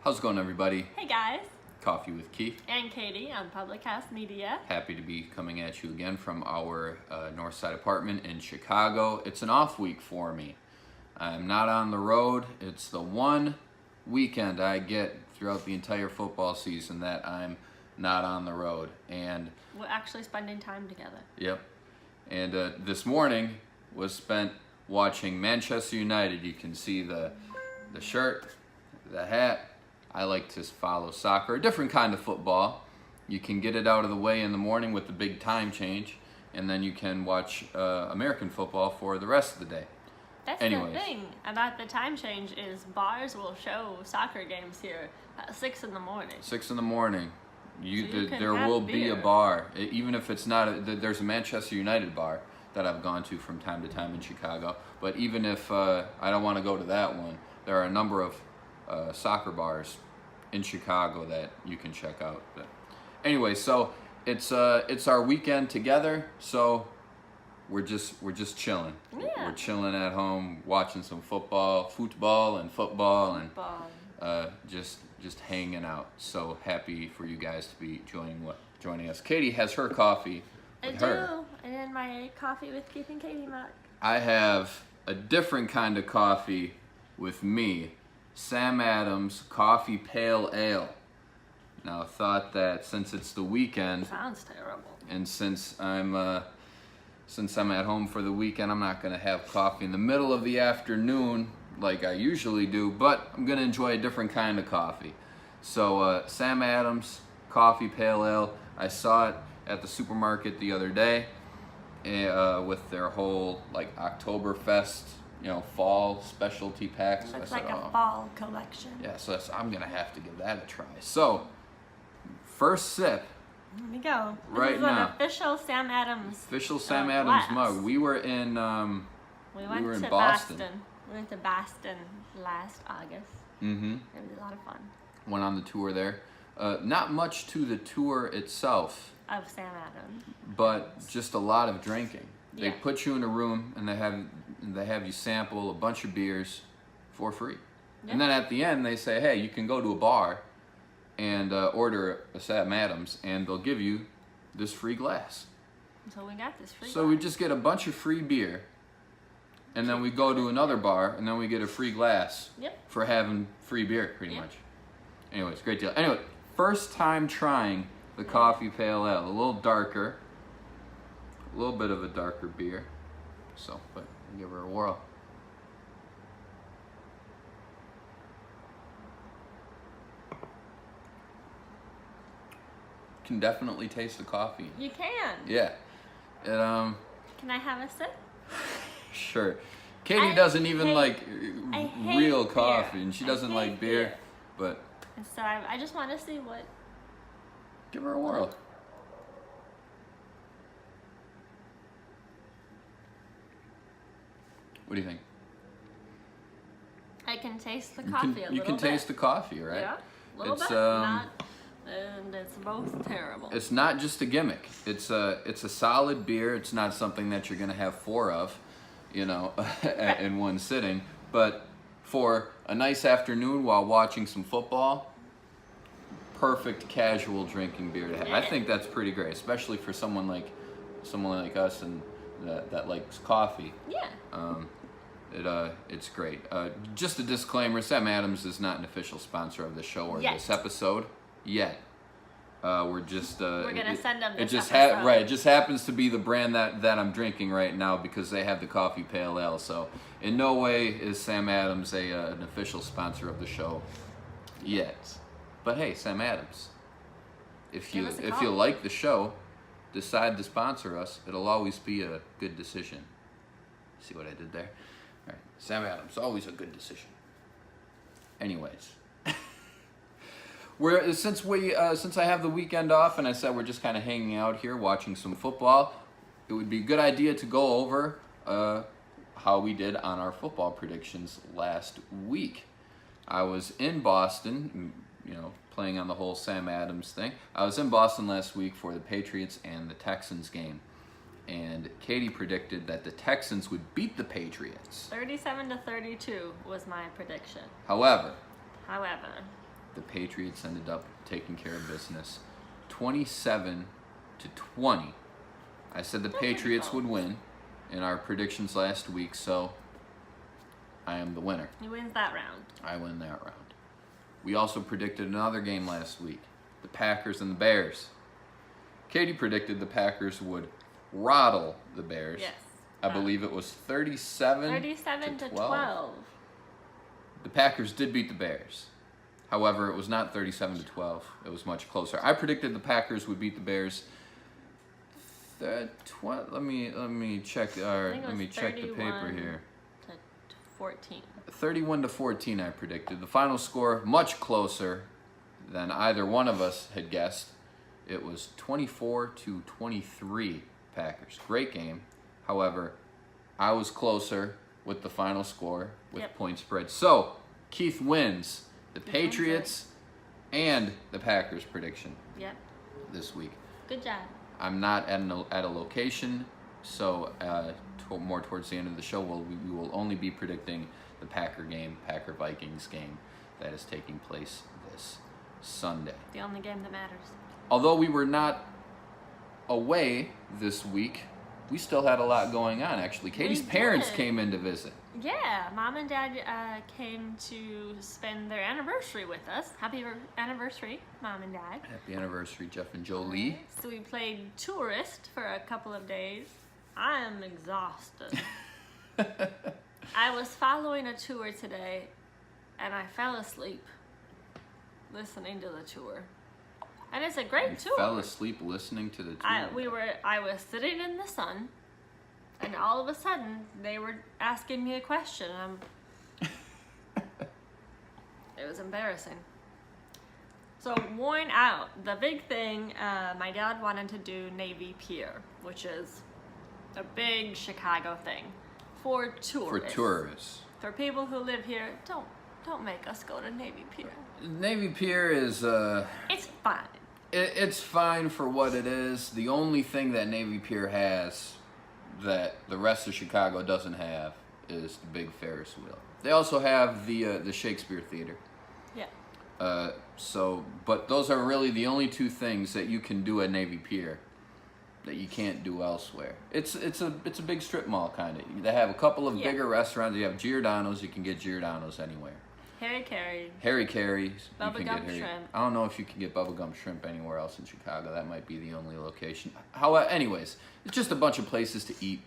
How's it going, everybody? Hey guys, Coffee with Keith. and Katie on Public House Media. Happy to be coming at you again from our north side apartment in Chicago. It's an off week for me. I'm not on the road. It's the one weekend I get throughout the entire football season that I'm not on the road. And We're actually spending time together. yep. And this morning was spent watching Manchester United. You can see the shirt, the hat. I like to follow soccer, a different kind of football. You can get it out of the way in the morning with the big time change, and then you can watch American football for the rest of the day. That's Anyways. the thing about the time change is bars will show soccer games here at 6 in the morning. 6 in the morning. So you can There have will be a beer. bar, even if it's not. There's a Manchester United bar that I've gone to from time to time in Chicago. But even if I don't want to go to that one, there are a number of soccer bars in Chicago that you can check out. But anyway, so it's our weekend together. So we're just chilling. Yeah. We're chilling at home, watching some football, and Ball. just hanging out. So happy for you guys to be joining us. Katie has her coffee I with do. her. And then my coffee with Keith and Katie mug. I have a different kind of coffee with me. Sam Adams Coffee Pale Ale. Now, I thought that since it's the weekend Sounds terrible. and since I'm at home for the weekend, I'm not gonna have coffee in the middle of the afternoon like I usually do, but I'm gonna enjoy a different kind of coffee. So Sam Adams Coffee Pale Ale. I saw it at the supermarket the other day with their whole like Oktoberfest, fall specialty packs. Looks I said, like a "Oh." fall collection. Yeah, so I'm gonna have to give that a try. So, first sip, Here we go. Right This is now. an official Sam Adams. official Sam glass. Adams mug. We were in We went were in to Boston. We went to Boston last August. mm-hmm, It was a lot of fun. went on the tour there. Not much to the tour itself, Of Sam Adams. but just a lot of drinking. They Yeah. put you in a room and they have you sample a bunch of beers for free. Yeah. And then at the end they say, hey, you can go to a bar and order a Sam Adams and they'll give you this free glass. So we got this free. So we just get a bunch of free beer and then we go to another bar and then we get a free glass Yep. for having free beer pretty Yep. much. Anyways, great deal. Anyway, first time trying the Coffee Pale Ale. A little darker. A little bit of a darker beer. So, but I'll give her a whirl. Can definitely taste the coffee. You can. Yeah. It, Can I have a sip? sure. Katie I doesn't even hate- like I hate real beer. coffee, and she I doesn't hate like beer, beer. but And so I just want to see what. give her a whirl. What do you think? I can taste the coffee a little You can bit. taste the coffee, right? Yeah, a little It's, bit. Not, and it's both terrible. It's not just a gimmick. It's a solid beer. It's not something that you're gonna have four of, in one sitting. But for a nice afternoon while watching some football, perfect casual drinking beer to have. I think that's pretty great, especially for someone like us and that likes coffee. Yeah. It's great. Just a disclaimer: Sam Adams is not an official sponsor of the show or Yet. this episode yet. We're just We're gonna send them It this just episode. right. It just happens to be the brand that I'm drinking right now because they have the Coffee Pale Ale. So in no way is Sam Adams an official sponsor of the show yet. But hey, Sam Adams, if Give you us a if call. you like the show, decide to sponsor us. It'll always be a good decision. See what I did there? All right, Sam Adams, always a good decision. Anyways, since I have the weekend off and I said we're just kind of hanging out here watching some football, it would be a good idea to go over how we did on our football predictions last week. I was in Boston, playing on the whole Sam Adams thing. I was in Boston last week for the Patriots and the Texans game. And Katie predicted that the Texans would beat the Patriots. 37-32 was my prediction. However, However, the Patriots ended up taking care of business, 27-20. I said the Patriots would win in our predictions last week, so I am the winner. He wins that round. I win that round. We also predicted another game last week, the Packers and the Bears. Katie predicted the Packers would rattle the Bears. Yes. I believe it was 37 to 12. The Packers did beat the Bears. However, it was not 37-12. It was much closer. I predicted the Packers would beat the Bears. Let me check. Let me check the paper here. 14. 31-14. I predicted the final score much closer than either one of us had guessed. It was 24-23 Packers. Great game. However, I was closer with the final score with point spread. So Keith wins the Patriots and the Packers prediction this week. Good job. I'm not at a location, so more towards the end of the show, we will only be predicting the Packer Vikings game that is taking place this Sunday. The only game that matters. Although we were not away this week, we still had a lot going on, actually. Katie's parents came in to visit. Yeah, Mom and Dad came to spend their anniversary with us. Happy anniversary, Mom and Dad. Happy anniversary, Jeff and Jolie. So we played tourist for a couple of days. I am exhausted. I was following a tour today, and I fell asleep listening to the tour. And it's a great tour. Fell asleep listening to the tour. I was sitting in the sun, and all of a sudden they were asking me a question. It was embarrassing. So worn out. The big thing, my dad wanted to do Navy Pier, which is a big Chicago thing for tourists. For tourists. For people who live here, don't make us go to Navy Pier. Navy Pier is It's fine. It's fine for what it is. The only thing that Navy Pier has that the rest of Chicago doesn't have is the big Ferris wheel. They also have the Shakespeare Theater. Yeah. But those are really the only two things that you can do at Navy Pier that you can't do elsewhere. It's a big strip mall kind of. They have a couple of bigger restaurants. You have Giordano's. You can get Giordano's anywhere. Harry Carey's. Bubblegum shrimp. I don't know if you can get bubblegum shrimp anywhere else in Chicago. That might be the only location. However, anyways, it's just a bunch of places to eat.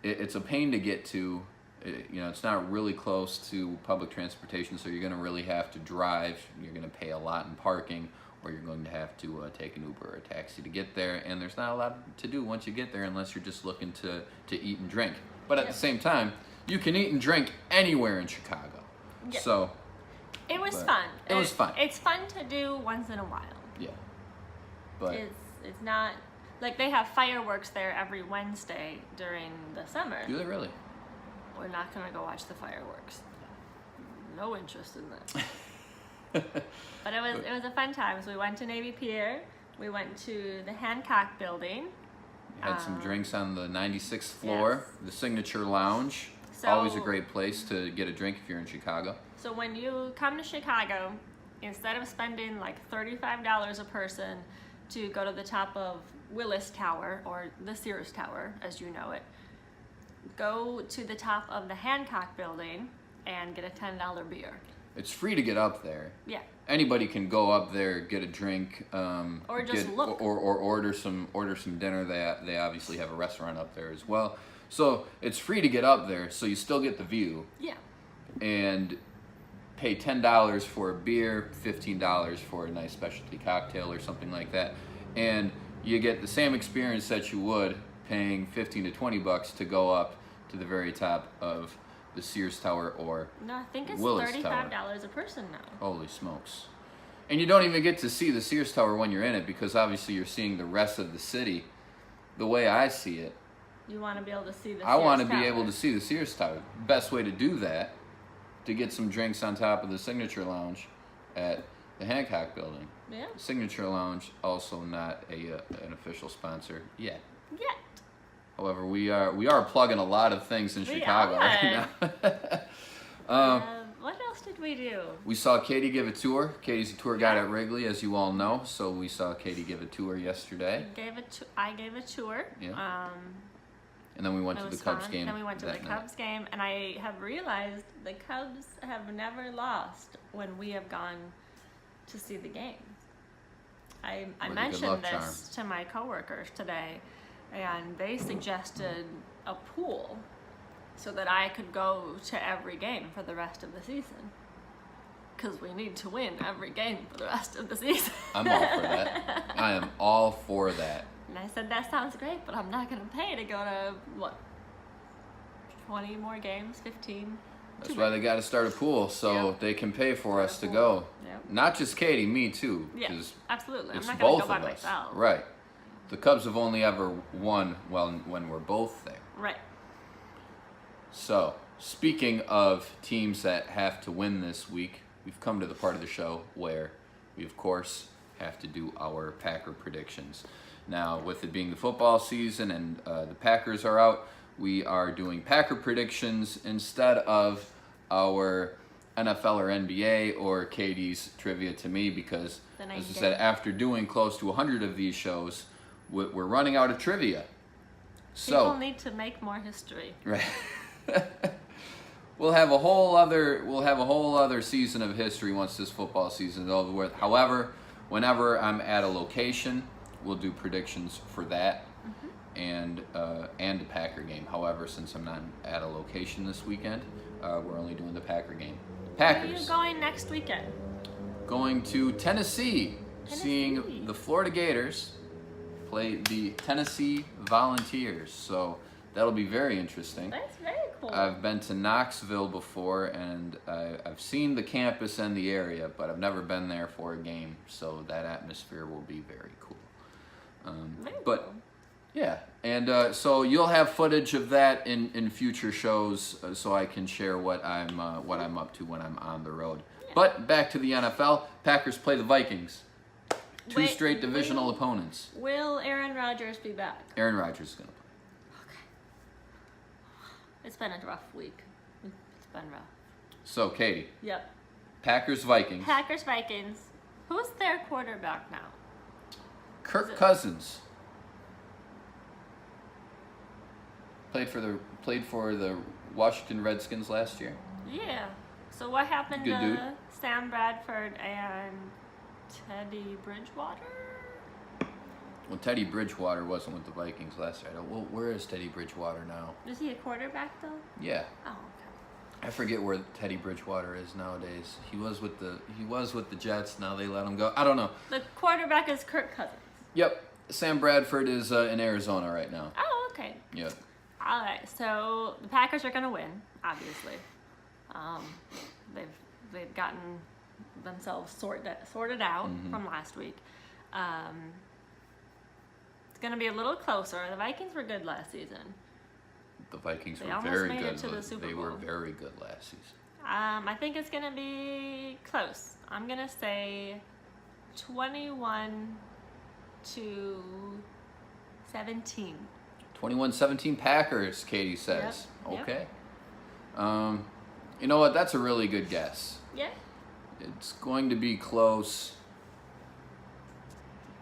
It's a pain to get to. It's not really close to public transportation, so you're going to really have to drive. You're going to pay a lot in parking, or you're going to have to take an Uber or a taxi to get there. And there's not a lot to do once you get there unless you're just looking to eat and drink. But at the same time, you can eat and drink anywhere in Chicago. Yeah. So it was fun. It was fun. It's fun to do once in a while. Yeah. But it's not like they have fireworks there every Wednesday during the summer. Do they really? We're not gonna go watch the fireworks. No interest in that. But it was a fun time. So we went to Navy Pier. We went to the Hancock Building. Had some drinks on the 96th floor, yes. the Signature Lounge. So, always a great place to get a drink if you're in Chicago. So when you come to Chicago, instead of spending like $35 a person to go to the top of Willis Tower, or the Sears Tower as you know it, go to the top of the Hancock Building and get a $10 beer. It's free to get up there. Yeah. Anybody can go up there, get a drink, or just look, or order some dinner. They obviously have a restaurant up there as well. So it's free to get up there, so you still get the view. Yeah. And pay $10 for a beer, $15 for a nice specialty cocktail or something like that. And you get the same experience that you would paying $15 to $20 to go up to the very top of the Sears Tower or no, I think it's Willis $35 Tower. a person now. Holy smokes. And you don't even get to see the Sears Tower when you're in it because obviously you're seeing the rest of the city. The way I see it, you want to be able to see the I want to Sears be Tower. able to see the Sears Tower. Best way to do that, to get some drinks on top of the Signature Lounge at the Hancock Building. Yeah. Signature Lounge, also not an official sponsor yet. Yet. However, we are plugging a lot of things in Chicago right now. What else else did we do? We saw Katie give a tour. Katie's a tour guide at Wrigley, as you all know. So we saw Katie give a tour yesterday. I gave a tour. Yeah. And then we went to the Cubs game. Then we went to the that night. Cubs game, and I have realized the Cubs have never lost when we have gone to see the game. I With a good mentioned luck this to my coworkers today, and they suggested a pool so that I could go to every game for the rest of the season. Because we need to win every game for the rest of the season. I'm all for that. I am all for that. And I said, that sounds great, but I'm not going to pay to go to, what, 20 more games, 15? That's why they got to start a pool so Yep. they can pay for us to go. Yep. Not just Katie, me too. Yeah, 'cause absolutely. I'm it's not going both to go by of us. myself. Right. The Cubs have only ever won when we're both there. Right. So, speaking of teams that have to win this week, we've come to the part of the show where we, of course, have to do our Packer predictions. Now, with it being the football season and the Packers are out, we are doing Packer predictions instead of our NFL or NBA or Katie's trivia to me because, The as name I game. said, after doing close to 100 of these shows, we're running out of trivia. So, People need to make more history. right. We'll have a whole other season of history once this football season is over with. However, whenever I'm at a location, we'll do predictions for that and the Packer game. However, since I'm not at a location this weekend, we're only doing the Packer game. Where are Packers you going next weekend? going to Tennessee, seeing the Florida Gators play the Tennessee Volunteers. So that'll be very interesting. That's very cool. I've been to Knoxville before, and I've seen the campus and the area, but I've never been there for a game, so that atmosphere will be very cool. Very But cool. yeah, and so you'll have footage of that in future shows, so I can share what I'm up to when I'm on the road. But back to the NFL, Packers play the Vikings. Two Wait, straight divisional opponents. Will Aaron Rodgers be back? Aaron Rodgers is gonna play. Okay. It's been a rough week. It's been rough. So Katie, Yep. Packers Vikings. Packers, Vikings. Who's their quarterback now? Kirk Cousins played for the Washington Redskins last year. Yeah. So what happened Good to dude. Sam Bradford and Teddy Bridgewater? Well, Teddy Bridgewater wasn't with the Vikings last year. Well, where is Teddy Bridgewater now? Is he a quarterback though? Yeah, Oh, okay. I forget where Teddy Bridgewater is nowadays. He was with the Jets. Now they let him go. I don't know. The quarterback is Kirk Cousins. Yep, Sam Bradford is in Arizona right now. Oh, okay. Yep. All right. So the Packers are going to win, obviously. They've gotten themselves sorted out from last week. It's going to be a little closer. The Vikings were good last season. The Vikings They were almost very made good. it to the Super They were Bowl. very good last season. I think it's going to be close. I'm going to say 21 to 17. 21-17 Packers, Katie says. Yep. Okay. You know what? That's a really good guess. Yeah. It's going to be close.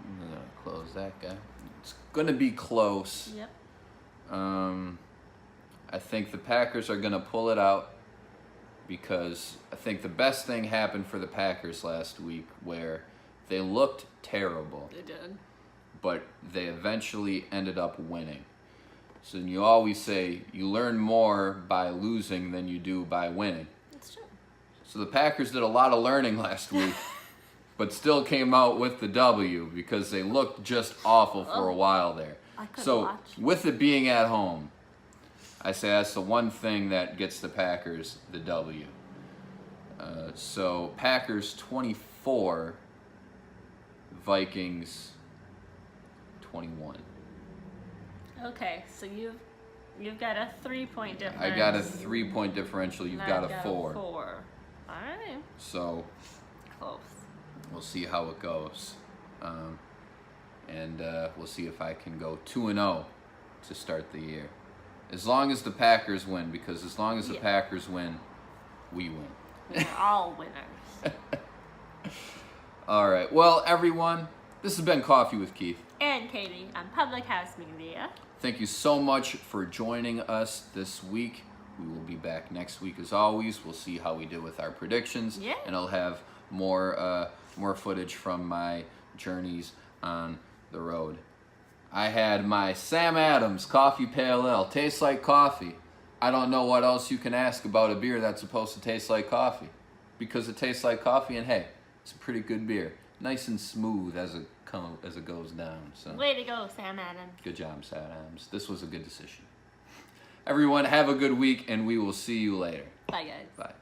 I'm gonna close that guy. It's going to be close. Yep. I think the Packers are going to pull it out because I think the best thing happened for the Packers last week where they looked terrible, They did. but they eventually ended up winning. So you always say you learn more by losing than you do by winning. It's true. So the Packers did a lot of learning last week, but still came out with the W because they looked just awful for a while there. I couldn't So watch. with it being at home, I say that's the one thing that gets the Packers the W. So Packers 24, Vikings 21. Okay, so you've got a 3-point difference. I got a 3-point differential. You've and got I've a 4. All right, So close. we'll see how it goes. And we'll see if I can go 2-0 to start the year. As long as the Packers win, because as long as the Yeah. Packers win, we win. We're all winners. All right. Well, everyone, this has been Coffee with Keith. And Katie on Public House Media. Thank you so much for joining us this week. We will be back next week as always. We'll see how we did with our predictions. Yeah. And I'll have more footage from my journeys on the road. I had my Sam Adams Coffee Pale Ale. Tastes like coffee. I don't know what else you can ask about a beer that's supposed to taste like coffee. Because it tastes like coffee, and hey, it's a pretty good beer. Nice and smooth as it goes down. So Way to go, Sam Adams. good job, Sam Adams. This was a good decision. Everyone, have a good week, and we will see you later. Bye, guys. Bye.